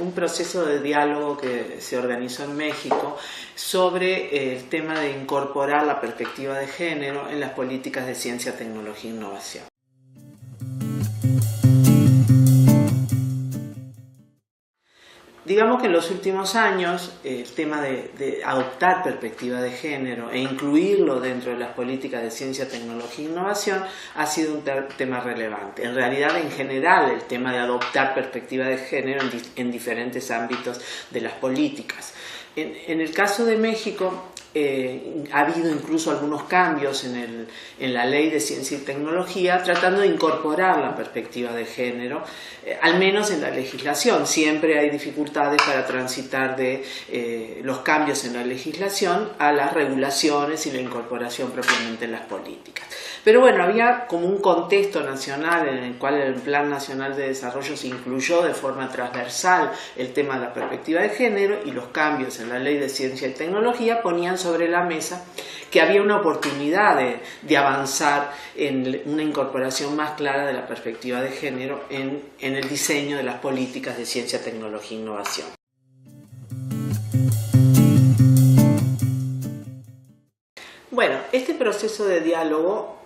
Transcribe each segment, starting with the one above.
un proceso de diálogo que se organizó en México sobre el tema de incorporar la perspectiva de género en las políticas de ciencia, tecnología e innovación. Digamos que en los últimos años el tema de adoptar perspectiva de género e incluirlo dentro de las políticas de ciencia, tecnología e innovación ha sido un tema relevante. En realidad, en general, el tema de adoptar perspectiva de género en diferentes ámbitos de las políticas. En el caso de México, ha habido incluso algunos cambios en la ley de ciencia y tecnología tratando de incorporar la perspectiva de género, al menos en la legislación. Siempre hay dificultades para transitar de los cambios en la legislación a las regulaciones y la incorporación propiamente en las políticas. Pero bueno, había como un contexto nacional en el cual el Plan Nacional de Desarrollo se incluyó de forma transversal el tema de la perspectiva de género, y los cambios en la Ley de Ciencia y Tecnología ponían sobre la mesa que había una oportunidad de avanzar en una incorporación más clara de la perspectiva de género en el diseño de las políticas de ciencia, tecnología e innovación. Bueno, este proceso de diálogo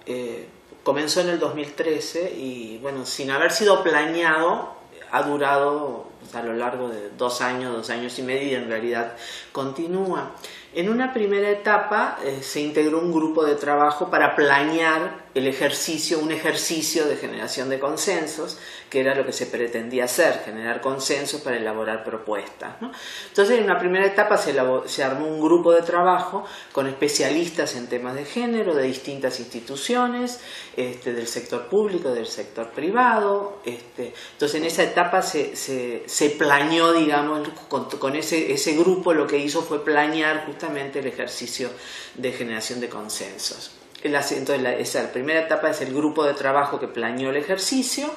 comenzó en el 2013 y, bueno, sin haber sido planeado, ha durado a lo largo de 2 años y medio, y en realidad continúa. En una primera etapa se integró un grupo de trabajo para planear un ejercicio de generación de consensos, que era lo que se pretendía hacer, generar consensos para elaborar propuestas, ¿no? Entonces, en una primera etapa se armó un grupo de trabajo con especialistas en temas de género de distintas instituciones, del sector público, del sector privado. Entonces, en esa etapa se planeó, digamos, con ese grupo. Lo que hizo fue planear justamente el ejercicio de generación de consensos. Entonces, esa primera etapa es el grupo de trabajo que planeó el ejercicio.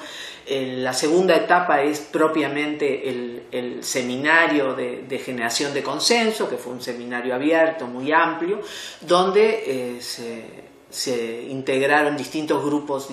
La segunda etapa es propiamente el seminario de generación de consenso, que fue un seminario abierto, muy amplio, donde se integraron distintos grupos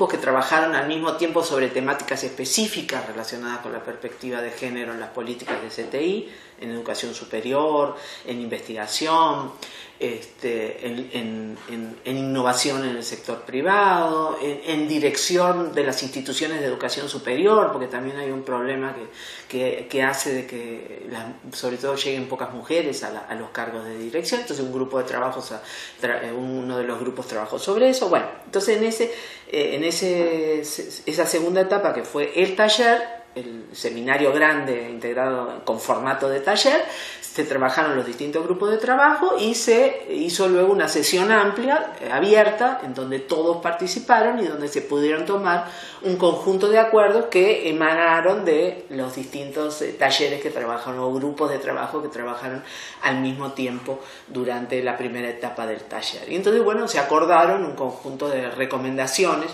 que trabajaron al mismo tiempo sobre temáticas específicas relacionadas con la perspectiva de género en las políticas de CTI, en educación superior, en investigación, en innovación en el sector privado, en dirección de las instituciones de educación superior, porque también hay un problema que hace de que sobre todo lleguen pocas mujeres a los cargos de dirección. Entonces uno de los grupos trabajó sobre eso. Bueno, entonces esa segunda etapa, que fue el taller, el seminario grande integrado con formato de taller, se trabajaron los distintos grupos de trabajo y se hizo luego una sesión amplia, abierta, en donde todos participaron y donde se pudieron tomar un conjunto de acuerdos que emanaron de los distintos talleres que trabajaron, o grupos de trabajo que trabajaron al mismo tiempo durante la primera etapa del taller. Y entonces, bueno, se acordaron un conjunto de recomendaciones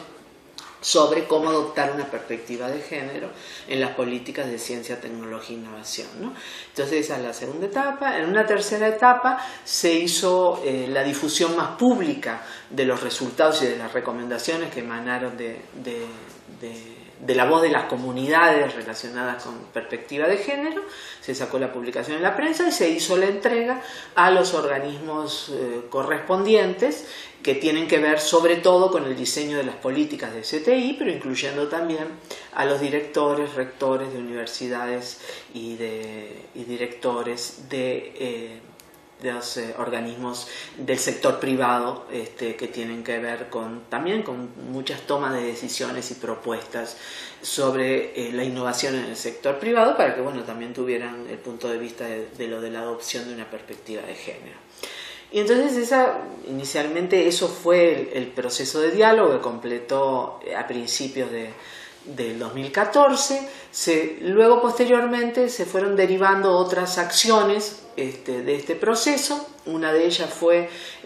sobre cómo adoptar una perspectiva de género en las políticas de ciencia, tecnología e innovación, ¿no? Entonces, esa es la segunda etapa. En una tercera etapa se hizo la difusión más pública de los resultados y de las recomendaciones que emanaron de la voz de las comunidades relacionadas con perspectiva de género. Se sacó la publicación en la prensa y se hizo la entrega a los organismos correspondientes, que tienen que ver sobre todo con el diseño de las políticas de CTI, pero incluyendo también a los directores, rectores de universidades y directores de los organismos del sector privado, que tienen que ver también con muchas tomas de decisiones y propuestas sobre la innovación en el sector privado, para que, bueno, también tuvieran el punto de vista de la adopción de una perspectiva de género. Y entonces inicialmente eso fue el proceso de diálogo que completó a principios del 2014. Luego, posteriormente, se fueron derivando otras acciones de este proceso. Una de ellas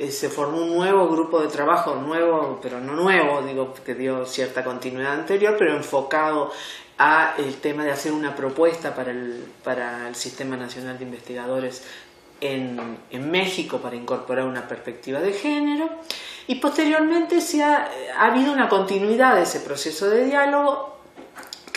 se formó un nuevo grupo de trabajo, nuevo, pero no nuevo, digo, que dio cierta continuidad anterior, pero enfocado a el tema de hacer una propuesta para el Sistema Nacional de Investigadores en México, para incorporar una perspectiva de género. Y posteriormente ha habido una continuidad de ese proceso de diálogo,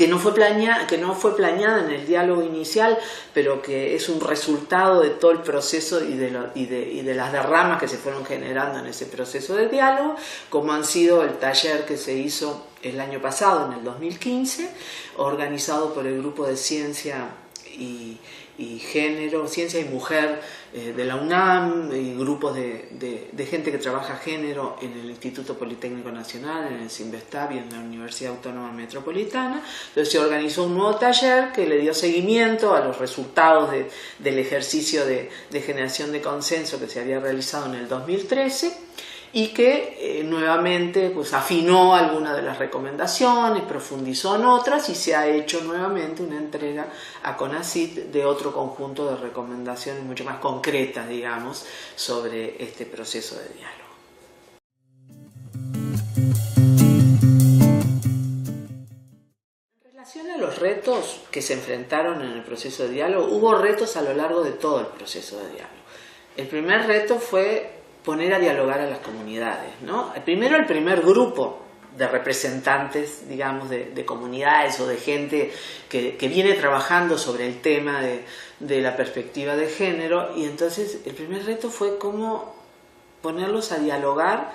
que no fue planeada en el diálogo inicial, pero que es un resultado de todo el proceso y de las derramas que se fueron generando en ese proceso de diálogo, como han sido el taller que se hizo el año pasado, en el 2015, organizado por el Grupo de Ciencia y Género, Ciencia y Mujer de la UNAM, y grupos de gente que trabaja género en el Instituto Politécnico Nacional, en el CIMBESTAB y en la Universidad Autónoma Metropolitana. Entonces se organizó un nuevo taller que le dio seguimiento a los resultados del ejercicio de generación de consenso que se había realizado en el 2013, y que nuevamente pues afinó algunas de las recomendaciones, profundizó en otras y se ha hecho nuevamente una entrega a CONACYT de otro conjunto de recomendaciones mucho más concretas, digamos, sobre este proceso de diálogo. En relación a los retos que se enfrentaron en el proceso de diálogo, hubo retos a lo largo de todo el proceso de diálogo. El primer reto fue poner a dialogar a las comunidades, ¿no? Primero el primer grupo de representantes, digamos, de comunidades o de gente que viene trabajando sobre el tema de la perspectiva de género, y entonces el primer reto fue cómo ponerlos a dialogar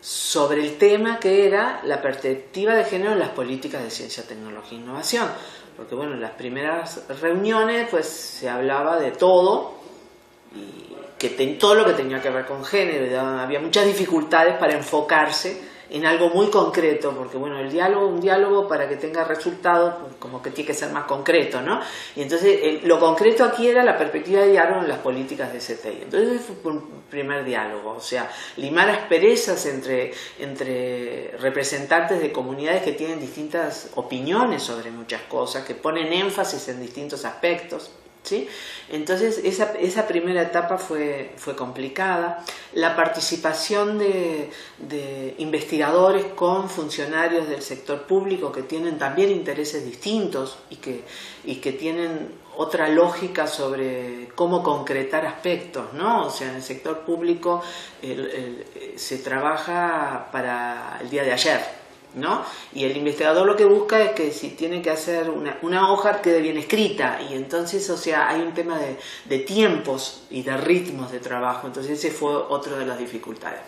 sobre el tema que era la perspectiva de género en las políticas de ciencia, tecnología e innovación, porque bueno, en las primeras reuniones pues se hablaba de todo, y todo lo que tenía que ver con género, y había muchas dificultades para enfocarse en algo muy concreto, porque bueno, un diálogo para que tenga resultados, pues, como que tiene que ser más concreto, ¿no? Y entonces lo concreto aquí era la perspectiva de diálogo en las políticas de CTI. Entonces fue un primer diálogo, o sea, limar asperezas entre representantes de comunidades que tienen distintas opiniones sobre muchas cosas, que ponen énfasis en distintos aspectos, ¿sí? Entonces esa primera etapa fue complicada. La participación de investigadores con funcionarios del sector público que tienen también intereses distintos y que tienen otra lógica sobre cómo concretar aspectos, ¿no? O sea, en el sector público se trabaja para el día de ayer, ¿no? Y el investigador lo que busca es que si tiene que hacer una hoja quede bien escrita, y entonces, o sea, hay un tema de tiempos y de ritmos de trabajo. Entonces ese fue otro de las dificultades.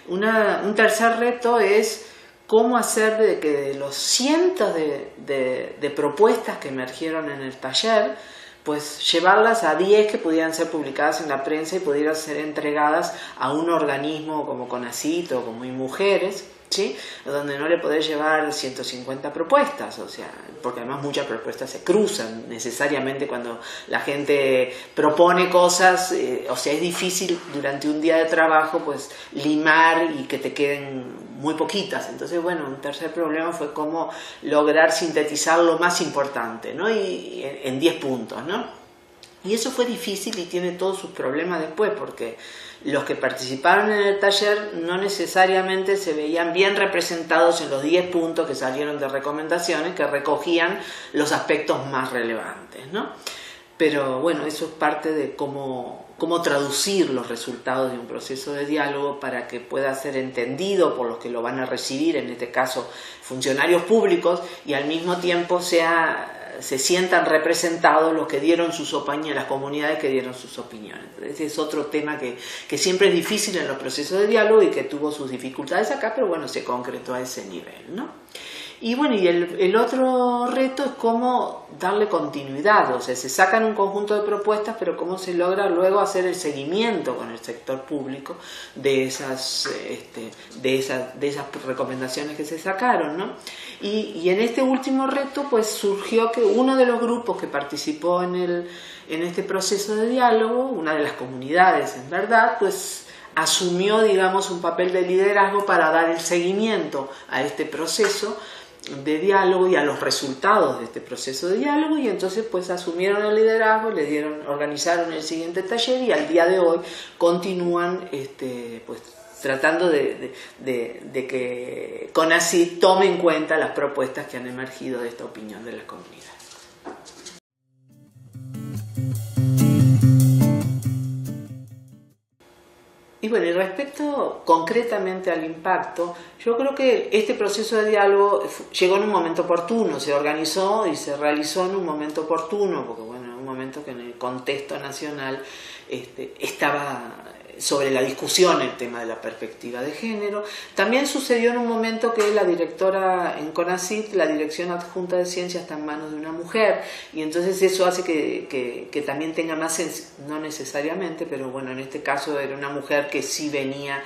Un tercer reto es cómo hacer de que de los cientos de propuestas que emergieron en el taller, pues llevarlas a 10 que pudieran ser publicadas en la prensa y pudieran ser entregadas a un organismo como CONACYT o como IMujeres, ¿sí? Donde no le podés llevar 150 propuestas, o sea, porque además muchas propuestas se cruzan necesariamente cuando la gente propone cosas, o sea, es difícil durante un día de trabajo pues limar y que te queden muy poquitas. Entonces, bueno, un tercer problema fue cómo lograr sintetizar lo más importante, ¿no? Y en 10 puntos, ¿no? Y eso fue difícil y tiene todos sus problemas después, porque los que participaron en el taller no necesariamente se veían bien representados en los 10 puntos que salieron de recomendaciones que recogían los aspectos más relevantes, ¿no? Pero bueno, eso es parte de cómo traducir los resultados de un proceso de diálogo para que pueda ser entendido por los que lo van a recibir, en este caso funcionarios públicos, y al mismo tiempo se sientan representados los que dieron sus opiniones, las comunidades que dieron sus opiniones. Ese es otro tema que siempre es difícil en los procesos de diálogo y que tuvo sus dificultades acá, pero bueno, se concretó a ese nivel, ¿no? Y bueno, y el otro reto es cómo darle continuidad, o sea, se sacan un conjunto de propuestas, pero cómo se logra luego hacer el seguimiento con el sector público de esas recomendaciones que se sacaron, ¿no? Y en este último reto pues surgió que uno de los grupos que participó en este proceso de diálogo, una de las comunidades en verdad, pues asumió, digamos, un papel de liderazgo para dar el seguimiento a este proceso de diálogo y a los resultados de este proceso de diálogo, y entonces pues asumieron el liderazgo, organizaron el siguiente taller, y al día de hoy continúan pues tratando de que CONACYT tome en cuenta las propuestas que han emergido de esta opinión de las comunidades. Y bueno, y respecto concretamente al impacto, yo creo que este proceso de diálogo llegó en un momento oportuno, se organizó y se realizó en un momento oportuno, porque bueno, en un momento que en el contexto nacional estaba sobre la discusión el tema de la perspectiva de género. También sucedió en un momento que la directora en CONACYT, la Dirección Adjunta de Ciencia, está en manos de una mujer, y entonces eso hace que también tenga más, no necesariamente, pero bueno, en este caso era una mujer que sí venía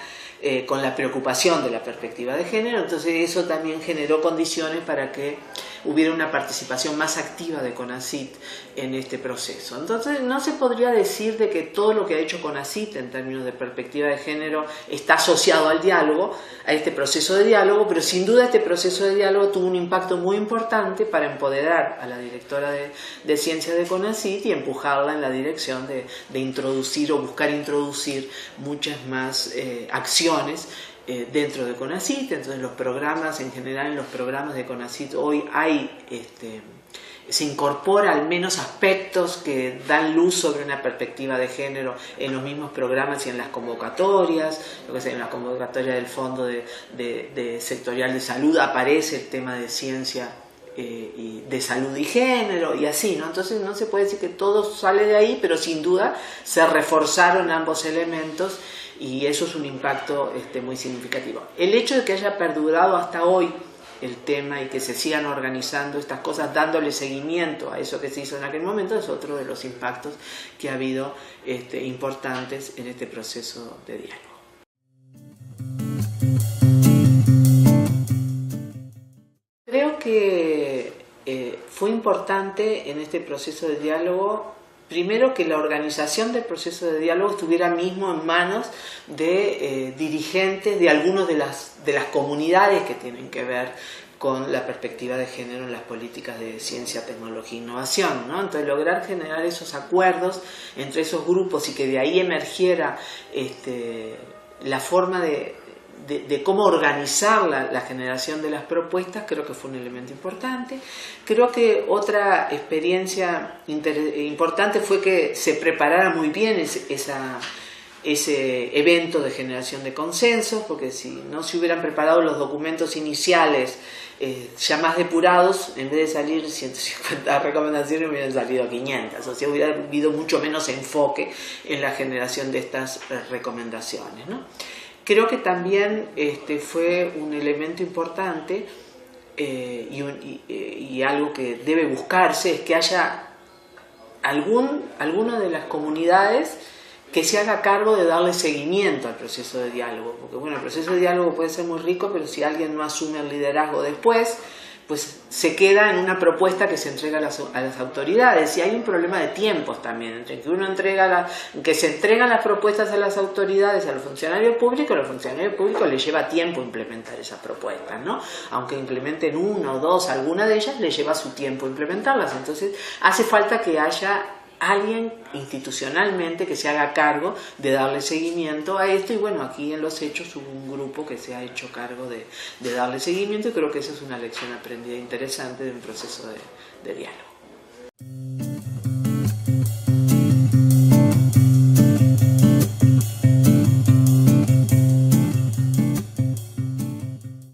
con la preocupación de la perspectiva de género, entonces eso también generó condiciones para que hubiera una participación más activa de CONACYT en este proceso. Entonces no se podría decir de que todo lo que ha hecho CONACYT en términos de perspectiva de género está asociado al diálogo, a este proceso de diálogo, pero sin duda este proceso de diálogo tuvo un impacto muy importante para empoderar a la directora de ciencia de CONACYT y empujarla en la dirección de introducir o buscar introducir muchas más acciones dentro de CONACYT. Entonces los programas, en general en los programas de CONACYT hoy hay, se incorpora al menos aspectos que dan luz sobre una perspectiva de género en los mismos programas y en las convocatorias, lo que sea, en la convocatoria del Fondo de Sectorial de Salud aparece el tema de ciencia y de salud y género y así, ¿no? Entonces no se puede decir que todo sale de ahí, pero sin duda se reforzaron ambos elementos y eso es un impacto muy significativo. El hecho de que haya perdurado hasta hoy el tema y que se sigan organizando estas cosas dándole seguimiento a eso que se hizo en aquel momento es otro de los impactos que ha habido importantes en este proceso de diálogo. Creo que fue importante en este proceso de diálogo, primero, que la organización del proceso de diálogo estuviera mismo en manos de dirigentes de algunas de las comunidades que tienen que ver con la perspectiva de género en las políticas de ciencia, tecnología e innovación, ¿no? Entonces lograr generar esos acuerdos entre esos grupos y que de ahí emergiera la forma de cómo organizar la generación de las propuestas, creo que fue un elemento importante. Creo que otra experiencia importante fue que se preparara muy bien ese evento de generación de consensos, porque si no se hubieran preparado los documentos iniciales ya más depurados, en vez de salir 150 recomendaciones hubieran salido 500, o sea, hubiera habido mucho menos enfoque en la generación de estas recomendaciones, ¿no? Creo que también fue un elemento importante y algo que debe buscarse es que haya alguna de las comunidades que se haga cargo de darle seguimiento al proceso de diálogo, porque bueno, el proceso de diálogo puede ser muy rico, pero si alguien no asume el liderazgo después, pues se queda en una propuesta que se entrega a las autoridades, y hay un problema de tiempos también, entre que se entregan las propuestas a las autoridades, a los funcionarios públicos, a los funcionarios públicos les lleva tiempo implementar esas propuestas, ¿no? Aunque implementen una o dos, alguna de ellas les lleva su tiempo implementarlas, entonces hace falta que haya alguien institucionalmente que se haga cargo de darle seguimiento a esto, y bueno, aquí en los hechos hubo un grupo que se ha hecho cargo de darle seguimiento, y creo que esa es una lección aprendida interesante de un proceso de diálogo.